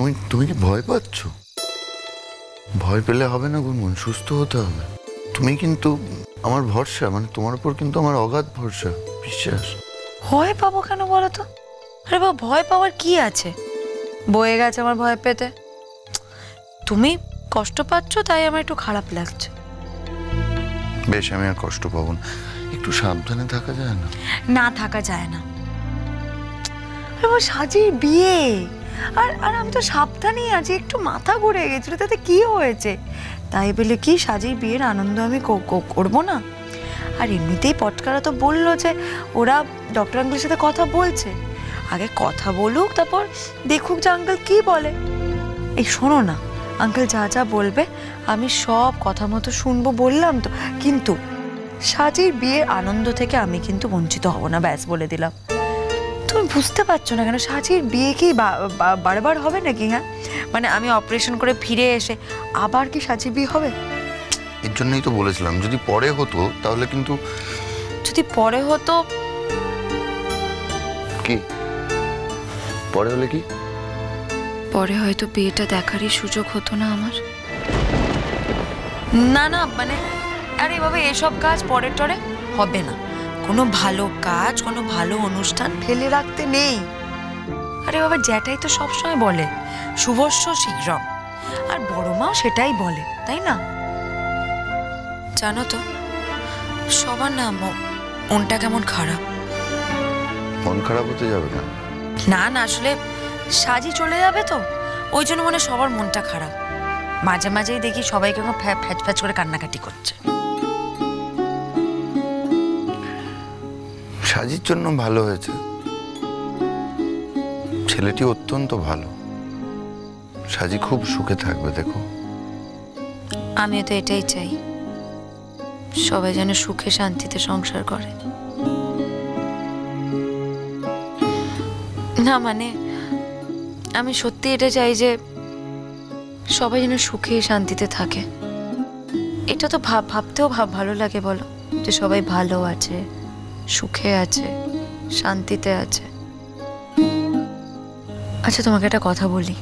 তুমি তুমি কি ভয় পাচ্ছ? ভয় পেলে হবে না গুনগুন, সুস্থ হতে হবে। তুমি কিন্তু আমার ভরসা, মানে তোমার উপর কিন্তু আমার অগাধ ভরসা, বিশ্বাস। ভয় পাবো কেন বলো তো? আরে বাবা, ভয় পাওয়ার কি আছে? বয়ে গেছে আমার ভয় পেতে। তুমি কষ্ট পাচ্ছ তাই আমার একটু খারাপ লাগছে। বেশ, আমি আর কষ্ট পাবো না। একটু সাবধানে থাকা যায় না? না, থাকা যায় না। সাজির বিয়ে, আর আর আমি তো সাবধানেই আছি। একটু মাথা ঘুরে গেছিল, তাতে কি হয়েছে? তাই বলে কি সাজির বিয়ের আনন্দ আমি করবো না? আর এমনিতেই পটকারা তো বললো যে ওরা ডক্টর আঙ্কেলের সাথে কথা বলছে। আগে কথা বলুক, তারপর দেখুক যে আঙ্কেল কি বলে। এই শোনো না, আঙ্কেল যা যা বলবে আমি সব কথা মতো শুনবো, বললাম তো। কিন্তু সাজির বিয়ের আনন্দ থেকে আমি কিন্তু বঞ্চিত হব না, ব্যাস বলে দিলাম। তুমি বুঝতে পারছো না কেন? সাজির বিয়ে কি বারবার হবে নাকি? হ্যাঁ, মানে আমি অপারেশন করে ফিরে এসে আবার কি সাজির বিয়ে হবে? এর জন্যই তো বলেছিলাম, যদি পরে হতো তাহলে কিন্তু। যদি পরে হতো? কি পরে হলে? কি পরে হয়তো বিয়েটা দেখারই সুযোগ হতো না আমার। না না, মানে আরে বাবা, এসব কাজ পরে টরে হবে না। কোনো ভালো কাজ, কোনো ভালো অনুষ্ঠান ফেলে রাখতে নেই। আরে বাবা, জ্যাঠাই তো সবসময় বলে শুভস্য শীঘ্রম, আর বড় মাও সেটাই বলে, তাই না? জানো তো, সবার না মনটা কেমন খারাপ। মন খারাপ হতে যাবে না? না না, আসলে সাজি চলে যাবে তো, ওই জন্য মনে সবার মনটা খারাপ। মাঝে মাঝেই দেখি সবাই কেমন ফ্যাচ ফ্যাচ করে কান্নাকাটি করছে। সাজির জন্য ভালো হয়েছে, ছেলেটি অত্যন্ত ভালো। সাজি খুব সুখে থাকবে, দেখো। আমিও তো এটাই চাই, সবাই যেন সুখে শান্তিতে সংসার করে। না মানে আমি সত্যি এটা চাই যে সবাই যেন সুখে শান্তিতে থাকে। এটা তো ভাবতেও ভালো লাগে, বলো, যে সবাই ভালো আছে, সুখে আছে, শান্তিতে আছে। আচ্ছা, তোমাকে একটা কথা বলি,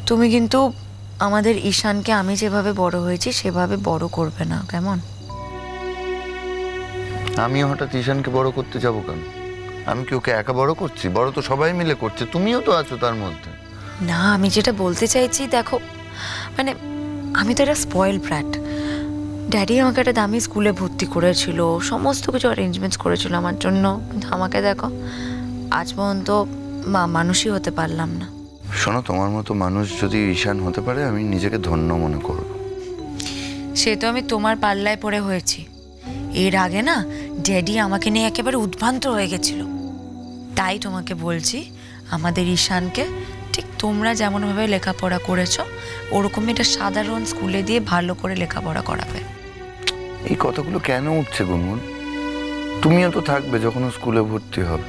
তুমি কিন্তু আমাদের ঈশানকে আমি যেভাবে বড় হয়েছি সেভাবে বড় করবে না, কেমন? আমি হঠাৎ ঈশানকে বড় করতে যাব কেন? আমি কি ওকে একা বড় করছি? বড় তো সবাই মিলে করছে, তুমিও তো আছো তার মধ্যে। না, আমি যেটা বলতে চাইছি, দেখো, মানে আমি তো একটা স্পয়েল ব্র্যাট। ড্যাডি আমাকে একটা দামি স্কুলে ভর্তি করেছিল, সমস্ত কিছু অ্যারেঞ্জমেন্টস করেছিল আমার জন্য, কিন্তু আমাকে দেখো, আজ পর্যন্ত মানুষই হতে পারলাম না। শোনো, তোমার মতো মানুষ যদি ঈশান হতে পারে, আমি নিজেকে ধন্য মনে করব। সে তো আমি তোমার পাল্লায় পড়ে হয়েছি। এর আগে না ড্যাডি আমাকে নিয়ে একেবারে উদ্ভ্রান্ত হয়ে গেছিল। তাই তোমাকে বলছি, আমাদের ঈশানকে ঠিক তোমরা যেমনভাবে লেখাপড়া করেছো ওরকমই একটা সাধারণ স্কুলে দিয়ে ভালো করে লেখাপড়া করাবে। এই কথাগুলো কেন উঠছে গুনগুন? তুমিও তো থাকবে যখন স্কুলে ভর্তি হবে।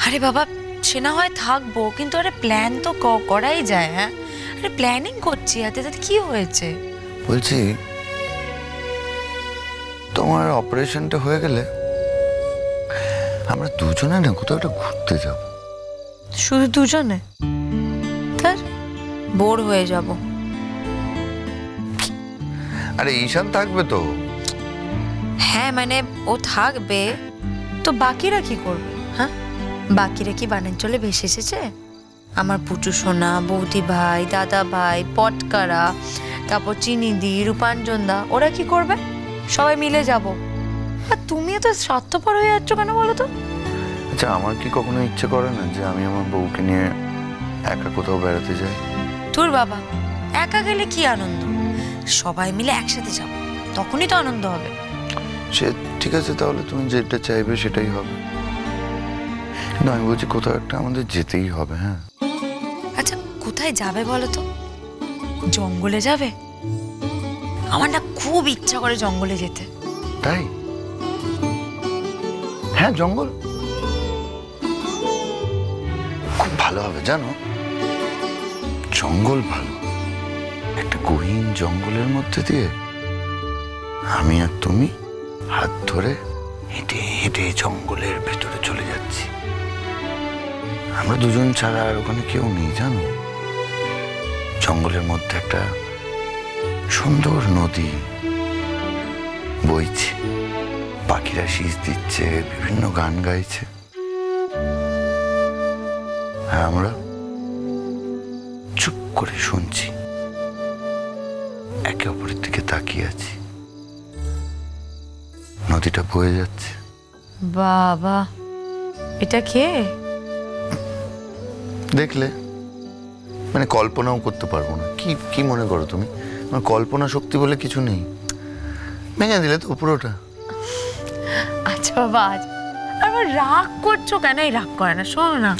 আরে বাবা, সে না হয় থাকবো, কিন্তু আরে প্ল্যান তো করাই যায়। হ্যাঁ, আরে প্ল্যানিং করছি, তাতে কি হয়েছে? বলছি, তোমার অপারেশনটা হয়ে গেলে আমরা দুজনে না কোথাও একটা ঘুরতে যাব। শুধু দুজনে? তার বোর হয়ে যাব। আরে ঈশান থাকবে তো। হ্যাঁ মানে ও থাকবে তো, বাকিরা কি করবে? হ্যাঁ, বাকিরা কি বাণিজ্যলে ভেসে এসেছে? আমার পুচু সোনা, বৌদি ভাই, দাদা ভাই, পটকারা, তারপর চিনিদি, রূপাঞ্জনদা, ওরা কি করবে? সবাই মিলে যাব। আর তুমি তো স্বার্থপর হয়ে যাচ্ছ কেন বলো তো? আচ্ছা, আমার কি কখনো ইচ্ছে করে না যে আমি আমার বউকে নিয়ে একা কোথাও বেড়াতে যাই? তোর বাবা, একা গেলে কি আনন্দ? সবাই মিলে একসাথে যাব, তখনই তো আনন্দ হবে। সে ঠিক আছে, তাহলে তুমি যেটা চাইবে সেটাই হবে। না, আমি বলছি কোথাও একটা আমাদের যেতেই হবে। হ্যাঁ, আচ্ছা, কোথায় যাবে বলো তো? জঙ্গলে যাবে? আমার না খুব ইচ্ছা করে জঙ্গলে যেতে। তাই? হ্যাঁ, জঙ্গল খুব ভালো হবে, জানো। জঙ্গল ভালো, একটা গহীন জঙ্গলের মধ্যে দিয়ে আমি আর তুমি হাত ধরে হেঁটে হেঁটে জঙ্গলের ভেতরে চলে যাচ্ছি। আমরা দুজন ছাড়া আর ওখানে কেউ নেই, জানো। জঙ্গলের মধ্যে একটা সুন্দর নদী বইছে, পাখিরা শীষ দিচ্ছে, বিভিন্ন গান গাইছে, আর আমরা চুপ করে শুনছি, একে অপরের দিকে তাকিয়ে আছি। নদীটা বয়ে যাচ্ছে। বাবা, এটা কে? দেখলে মানে কল্পনাও করতে পারবো না। কি কি মনে করো তুমি? আমার কল্পনা শক্তি বলে কিছু নেই। ভেঙে দিলে তো পুরোটা। আচ্ছা বাবা, আজ আবার রাগ করছো কেন? এই রাগ করে না, শোনো না।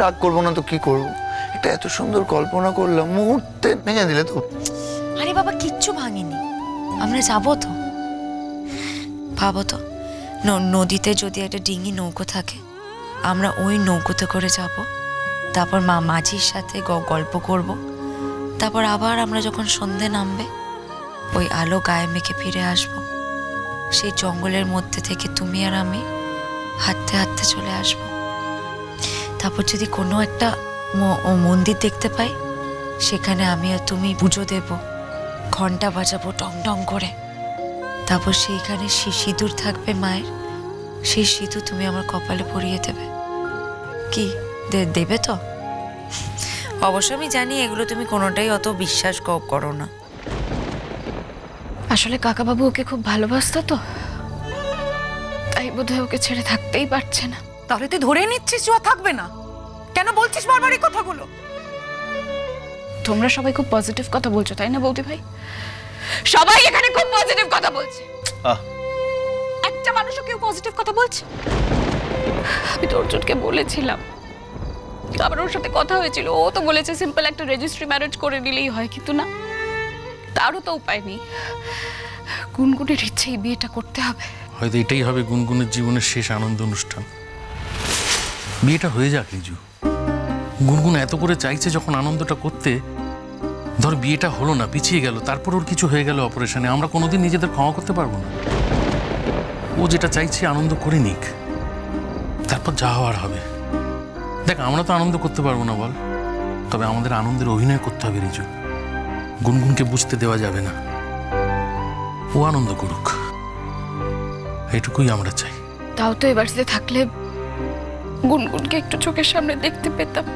রাগ করবো না তো কি করবো? এটা এত সুন্দর কল্পনা করলাম, মুহূর্তে ভেঙে দিলে তো। আরে বাবা, কিচ্ছু ভাঙিনি, আমরা যাবো তো। ভাবো তো, নদীতে যদি একটা ডিঙি নৌকো থাকে, আমরা ওই নৌকোতে করে যাব, তারপর মাঝির সাথে গল্প করব, তারপর আবার আমরা যখন সন্ধে নামবে ওই আলো গায়ে মেখে ফিরে আসব। সেই জঙ্গলের মধ্যে থেকে তুমি আর আমি হাঁটতে হাঁটতে চলে আসব। তারপর যদি কোনো একটা মন্দির দেখতে পাই, সেখানে আমি আর তুমি পুজো দেব, ঘন্টা বাজাবো টং টং করে। তারপর সেইখানে সিঁদুর থাকবে মায়ের, সেই সিঁদুর তুমি আমার কপালে পরিয়ে দেবে। কি দেবে তো? অবশ্য আমি জানি এগুলো তুমি কোনোটাই অত বিশ্বাস করো না। আসলে কাকাবাবু ওকে খুব ভালোবাসতো তো, তাই বোধহয় ওকে ছেড়ে থাকতেই পারছে না। তাহলে তুই ধরে নিচ্ছিস যে ও থাকবে না? কেন বলছিস বারবার এই কথাগুলো? তোমরা সবাই খুব পজিটিভ কথা বলছো, তাই না বৌদি ভাই? সবাই এখানে খুব পজিটিভ কথা বলছে। একটা মানুষও কেউ পজিটিভ কথা বলছে? আমি তো অর্জুনকে বলেছিলাম, আবার ওর সাথে কথা হয়েছিল, ও তো বলেছে সিম্পল একটা রেজিস্ট্রি ম্যারেজ করে নিলেই হয়, কিন্তু না, তারও তো উপায় নেই। গুনগুনের ইচ্ছে এই বিয়েটা করতে হবে। হয়তো এটাই হবে গুনগুনের জীবনের শেষ আনন্দ অনুষ্ঠান। বিয়েটা হয়ে যাক রিজু। গুনগুন এত করে চাইছে যখন আনন্দটা করতে, ধর বিয়েটা হলো না, পিছিয়ে গেল, তারপর ওর কিছু হয়ে গেল অপারেশনে, আমরা কোনোদিন নিজেদের ক্ষমা করতে পারবো না। ও যেটা চাইছে আনন্দ করে নিক, তারপর যা হওয়ার হবে। দেখ, আমরা তো আনন্দ করতে পারবো না বল, তবে আমাদের আনন্দের অভিনয় করতে হবে রিজু। গুনগুনকে বুঝতে দেওয়া যাবে না, ও আনন্দ করুক, এটুকুই আমরা চাই। তাও তো এ বাড়িতে থাকলে গুনগুনকে একটু চোখের সামনে দেখতে পেতাম,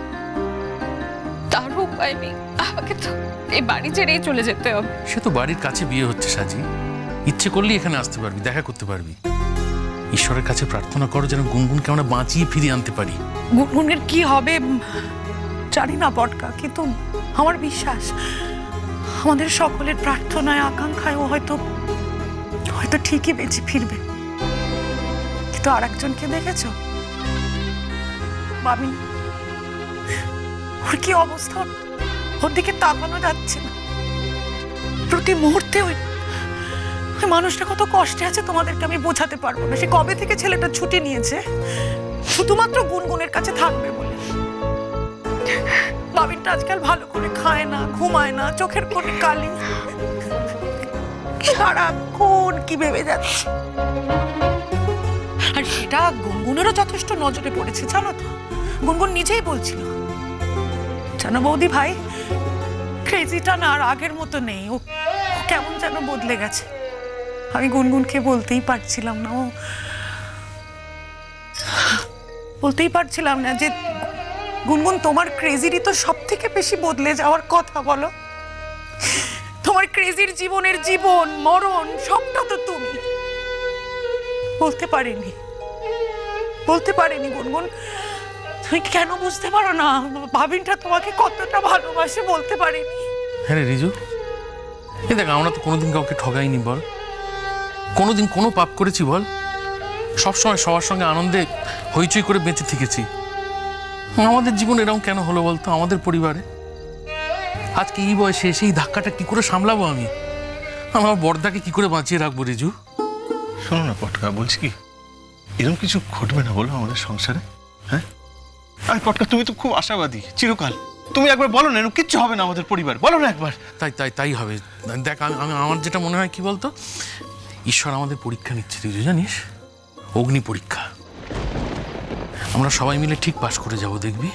তারও উপায় নেই। আমাকে তো এই বাড়ি ছেড়েই চলে যেতে হবে। সে তো বাড়ির কাছে বিয়ে হচ্ছে সাজি, ইচ্ছে করলেই এখানে আসতে পারবি, দেখা করতে পারবি। ঈশ্বরের কাছে প্রার্থনা করো যেন গুনগুনকে আমরা বাঁচিয়ে ফিরিয়ে আনতে পারি। গুনগুনের কি হবে জানি না পটকা, কিন্তু আমার বিশ্বাস আমাদের সকলের প্রার্থনায় আকাঙ্ক্ষায় ও হয়তো ঠিকই বেঁচে ফিরবে। কিন্তু আর একজনকে দেখেছো মামি? ওর কি অবস্থা, ওর দিকে তাকানো যাচ্ছে না। প্রতি মুহূর্তে ওই মানুষটা কত কষ্টে আছে তোমাদেরকে আমি বোঝাতে পারবো না। সে কবে থেকে ছেলেটা ছুটি নিয়েছে শুধুমাত্র গুনগুনের কাছে থাকবে বলে। বাবিনটা আজকাল ভালো করে খায় না, ঘুমায় না, চোখের কোণে কালি, সারাক্ষণ কি ভেবে যাচ্ছে। আর সেটা গুনগুনেরও যথেষ্ট নজরে পড়েছে জানো তো। গুনগুন নিজেই বলছিল, জানো বৌদি ভাই, ক্রেজিটা না আর আগের মতো নেই, ও কেমন যেন বদলে গেছে। আমি গুনগুনকে বলতেই পারছিলাম না যে গুনগুন তোমার ক্রেজিরই তো সব থেকে বেশি বদলে যাওয়ার কথা। বলো, তোমার ক্রেজির জীবনের জীবন মরণ সবটা তো তুমি। বলতে পারিনি গুনগুন, তুমি কেন বুঝতে পারো না ভাবিনটা তোমাকে কতটা ভালোবাসে? বলতে পারিনি। হ্যাঁ রে রিজু, এ দেখ, আমরা তো কোনোদিন কাউকে ঠগাইনি বল, কোনোদিন কোনো পাপ করেছি বল? সবসময় সবার সঙ্গে আনন্দে হইচই করে বেঁচে থেকেছি। আমাদের জীবন এরকম কেন হলো বলতো আমাদের পরিবারে? আজকে এই বয়সে সেই ধাক্কাটা কি করে সামলাবো আমি? আমার বড়দাকে কি করে বাঁচিয়ে রাখবো রিজু? শোনো না পটকা, বলছি কি এরকম কিছু ঘটবে না বলো আমাদের সংসারে? হ্যাঁ, আর পটকা তুমি তো খুব আশাবাদী চিরকাল। তুমি একবার বলো না এরকম কিচ্ছু হবে না আমাদের পরিবার, বলো না একবার। তাই হবে। দেখ, আমার যেটা মনে হয় কি বলতো, ঈশ্বর আমাদের পরীক্ষা নিচ্ছে রিজু, জানিস, অগ্নি পরীক্ষা। আমরা সবাই মিলে ঠিক পাশ করে যাব, দেখবি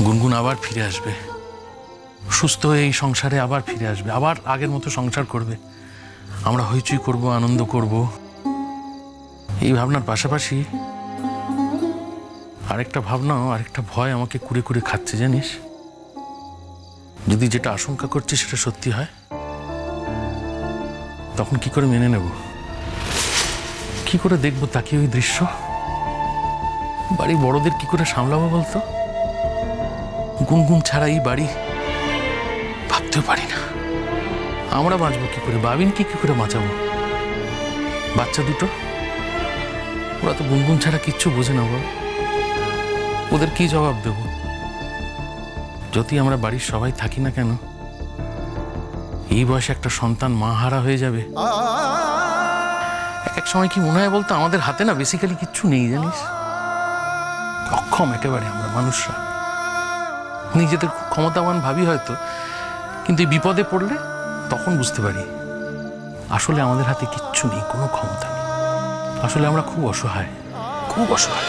গুনগুন আবার ফিরে আসবে, সুস্থ হয়ে এই সংসারে আবার ফিরে আসবে, আবার আগের মতো সংসার করবে, আমরা হইচই করব, আনন্দ করব। এই ভাবনার পাশাপাশি আরেকটা ভাবনাও, আরেকটা ভয় আমাকে কুড়ে কুড়ে খাচ্ছে জানিস। যদি যেটা আশঙ্কা করছি সেটা সত্যি হয়, তখন কি করে মেনে নেব, কি করে দেখবো তাকে ওই দৃশ্য? বাড়ি বড়দের কি করে সামলাবো বলতো? গুনগুন ছাড়া এই বাড়ি ভাবতেও পারি না। আমরা বাঁচবো কি করে, বাবিনকে কি করে বাঁচাবো? বাচ্চা দুটো, ওরা তো গুনগুন ছাড়া কিচ্ছু বোঝে না বল, ওদের কি জবাব দেব? যদি আমরা বাড়ির সবাই থাকি না কেন, এই বয়সে একটা সন্তান মা হারা হয়ে যাবে। এক এক সময় কি মনে হয় বলতো, আমাদের হাতে না বেসিক্যালি কিচ্ছু নেই জানিস, অক্ষম একেবারে আমরা মানুষরা। নিজেদের খুব ক্ষমতাবান ভাবি হয়তো, কিন্তু এই বিপদে পড়লে তখন বুঝতে পারি আসলে আমাদের হাতে কিচ্ছু নেই, কোনো ক্ষমতা নেই। আসলে আমরা খুব অসহায়, খুব অসহায়।